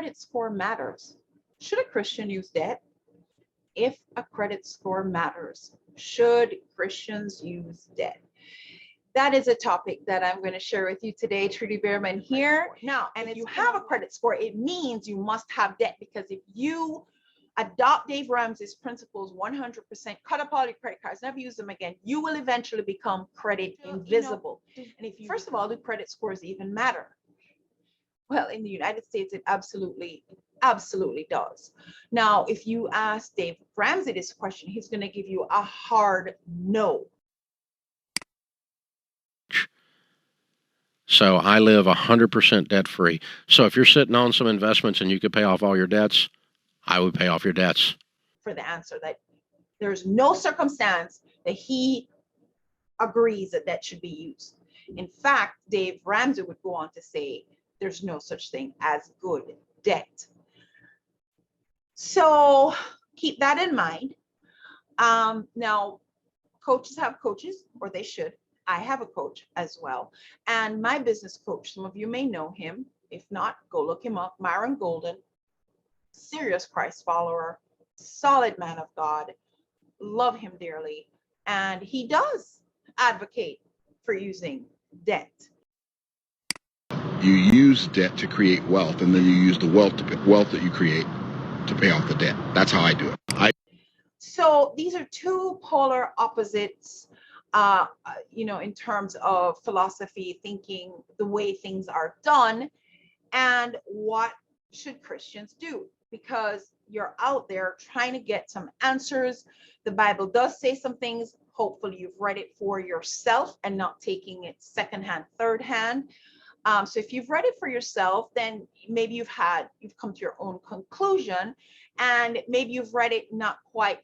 credit score matters. Should a Christian use debt? If a credit score matters, should Christians use debt? That is a topic that I'm going to share with you today. Trudy Beerman here. Now, and if you have a credit score, it means you must have debt, because if you adopt Dave Ramsey's principles 100%, cut up all your credit cards, never use them again, you will eventually become credit invisible. And if you, first of all, do credit scores even matter? Well, in the United States, it absolutely does. Now, if you ask Dave Ramsey this question, he's going to give you a hard no. So I live 100% debt free. So if you're sitting on some investments and you could pay off all your debts, I would pay off your debts. For the answer that there's no circumstance that he agrees that that should be used. In fact, Dave Ramsey would go on to say there's no such thing as good debt. So keep that in mind. Now, coaches have coaches, or they should. I have a coach as well. And my business coach, some of you may know him. If not, go look him up. Myron Golden, serious Christ follower, solid man of God, love him dearly. And he does advocate for using debt. You use debt to create wealth, and then you use the wealth that you create to pay off the debt. That's how I do it. So these are two polar opposites, in terms of philosophy, thinking, the way things are done, and what should Christians do? Because you're out there trying to get some answers. The Bible does say some things. Hopefully you've read it for yourself and not taking it secondhand, third hand. So if you've read it for yourself, then maybe you've come to your own conclusion, and maybe you've read it, not quite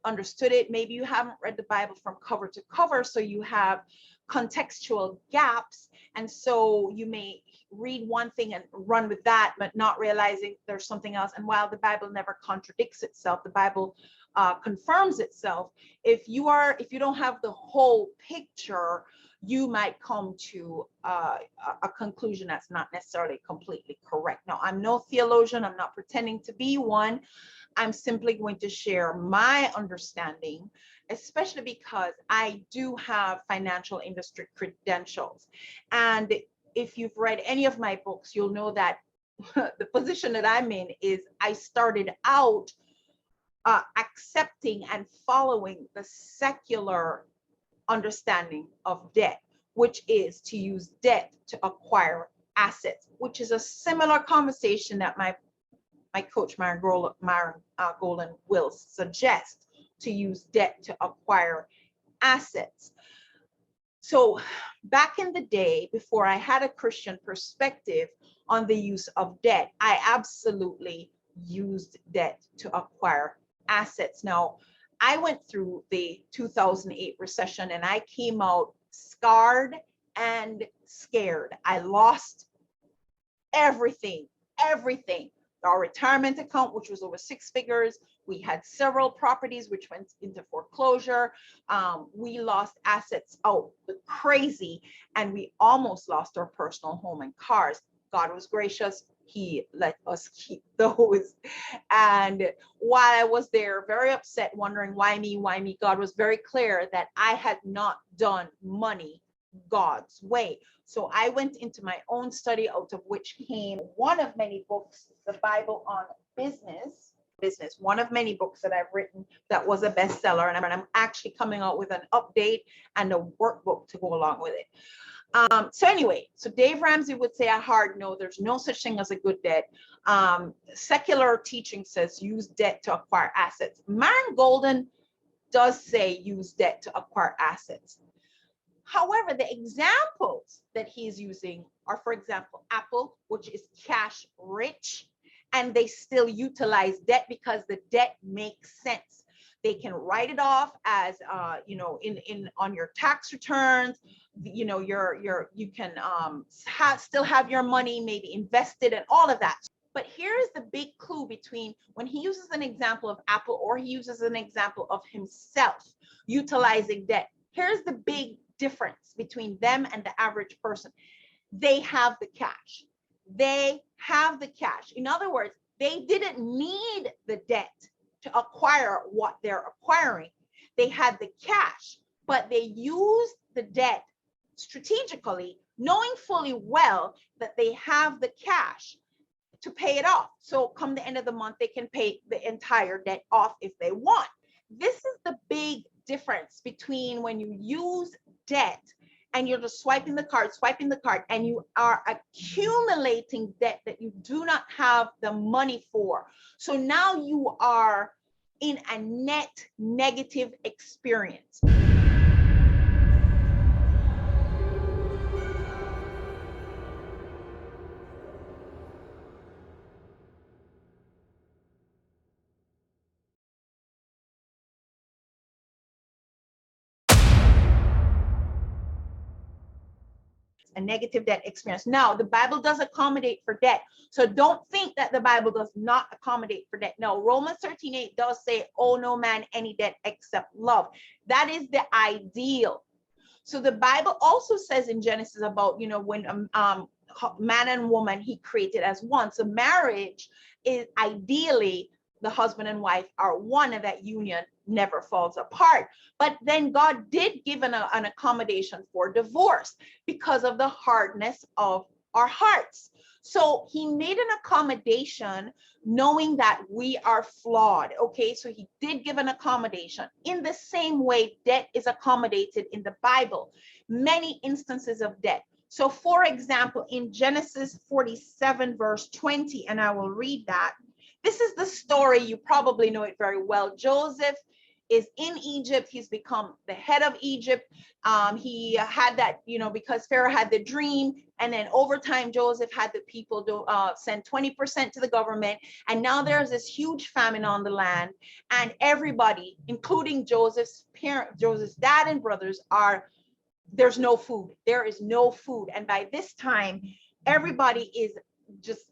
understood it. Maybe you haven't read the Bible from cover to cover, so you have contextual gaps. And so you may read one thing and run with that, but not realizing there's something else. And while the Bible never contradicts itself, the Bible confirms itself. If you don't have the whole picture, you might come to a conclusion that's not necessarily completely correct. Now, I'm no theologian. I'm not pretending to be one. I'm simply going to share my understanding, especially because I do have financial industry credentials. And if you've read any of my books, you'll know that the position that I'm in is I started out accepting and following the secular understanding of debt, which is to use debt to acquire assets, which is a similar conversation that my coach Myron Golden will suggest, to use debt to acquire assets. So back in the day, before I had a Christian perspective on the use of debt, I absolutely used debt to acquire assets. Now, I went through the 2008 recession and I came out scarred and scared. I lost everything. Our retirement account, which was over 6 figures. We had several properties which went into foreclosure. We lost assets out crazy, and we almost lost our personal home and cars. God was gracious. He let us keep those. And while I was there, very upset, wondering why me, God was very clear that I had not done money God's way. So I went into my own study, out of which came one of many books, the Bible on Business, one of many books that I've written that was a bestseller. And I'm actually coming out with an update and a workbook to go along with it. So anyway, so Dave Ramsey would say a hard no, there's no such thing as a good debt. Secular teaching says use debt to acquire assets. Myron Golden does say use debt to acquire assets. However, the examples that he's using are, for example, Apple, which is cash rich, and they still utilize debt because the debt makes sense. They can write it off as, on your tax returns. You can still have your money maybe invested and all of that. But here's the big clue between when he uses an example of Apple or he uses an example of himself utilizing debt. Here's the big difference between them and the average person. They have the cash. they have the cash. In other words, they didn't need the debt to acquire what they're acquiring. They had the cash, but they used the debt strategically, knowing fully well that they have the cash to pay it off. So come the end of the month, they can pay the entire debt off if they want. This is the big difference between when you use debt and you're just swiping the card, and you are accumulating debt that you do not have the money for. So now you are in a net negative experience. A negative debt experience. Now, the Bible does accommodate for debt. So don't think that the Bible does not accommodate for debt. No, Romans 13:8 does say, owe no man any debt except love. That is the ideal. So the Bible also says in Genesis about, when man and woman, he created as one. So marriage is ideally the husband and wife are one, and that union never falls apart. But then God did give an accommodation for divorce because of the hardness of our hearts. So he made an accommodation knowing that we are flawed. Okay, so he did give an accommodation. In the same way, debt is accommodated in the Bible. Many instances of debt. So for example, in Genesis 47 verse 20, and I will read that. This is the story, you probably know it very well. Joseph is in Egypt. He's become the head of Egypt. He had that, because Pharaoh had the dream. And then over time, Joseph had the people send 20% to the government. And now there's this huge famine on the land. And everybody, including Joseph's dad and brothers, there's no food. There is no food. And by this time, everybody is just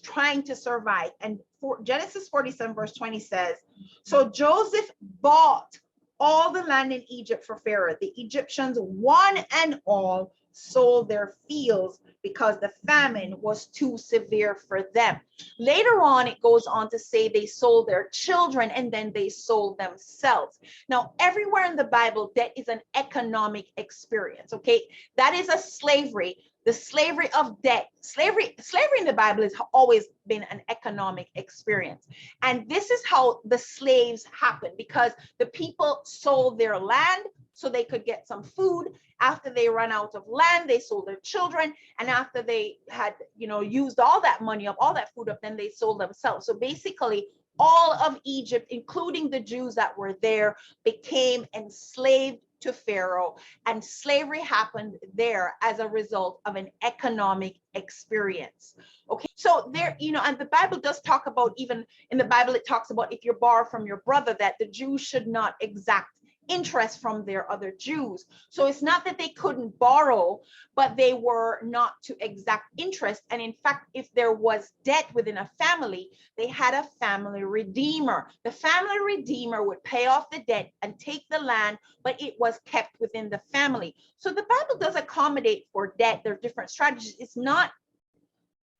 trying to survive. And Genesis 47 verse 20 says, so Joseph bought all the land in Egypt for Pharaoh. The Egyptians, one and all, sold their fields because the famine was too severe for them. Later on, it goes on to say they sold their children and then they sold themselves. Now, everywhere in the Bible, debt is an economic experience, okay? That is a slavery. The slavery of debt. Slavery in the Bible has always been an economic experience. And this is how the slaves happened, because the people sold their land so they could get some food. After they ran out of land, they sold their children. And after they had, used all that money up, all that food up, then they sold themselves. So basically, all of Egypt, including the Jews that were there, became enslaved to Pharaoh, and slavery happened there as a result of an economic experience. Okay, so there, and the Bible does talk about, even in the Bible, it talks about if you borrow from your brother, that the Jews should not exact interest from their other Jews. So it's not that they couldn't borrow, but they were not to exact interest. And in fact, if there was debt within a family, they had a family redeemer. The family redeemer would pay off the debt and take the land, but it was kept within the family. So the Bible does accommodate for debt. There are different strategies. It's not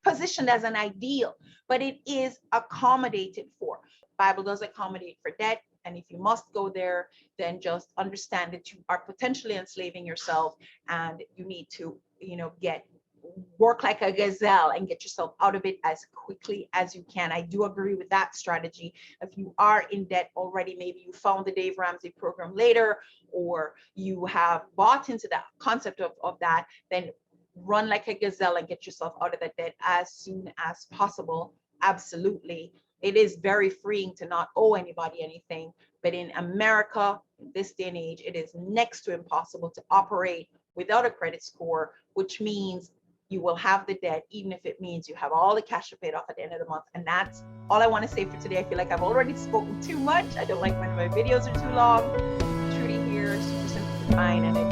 positioned as an ideal, but it is accommodated for. The Bible does accommodate for debt. And if you must go there, then just understand that you are potentially enslaving yourself, and you need to, work like a gazelle and get yourself out of it as quickly as you can. I do agree with that strategy. If you are in debt already, maybe you found the Dave Ramsey program later, or you have bought into that concept of that, then run like a gazelle and get yourself out of that debt as soon as possible. Absolutely. It is very freeing to not owe anybody anything, but in America, in this day and age, it is next to impossible to operate without a credit score, which means you will have the debt, even if it means you have all the cash paid off at the end of the month. And that's all I want to say for today. I feel like I've already spoken too much. I don't like when my videos are too long. Trudy here, super simple to find, and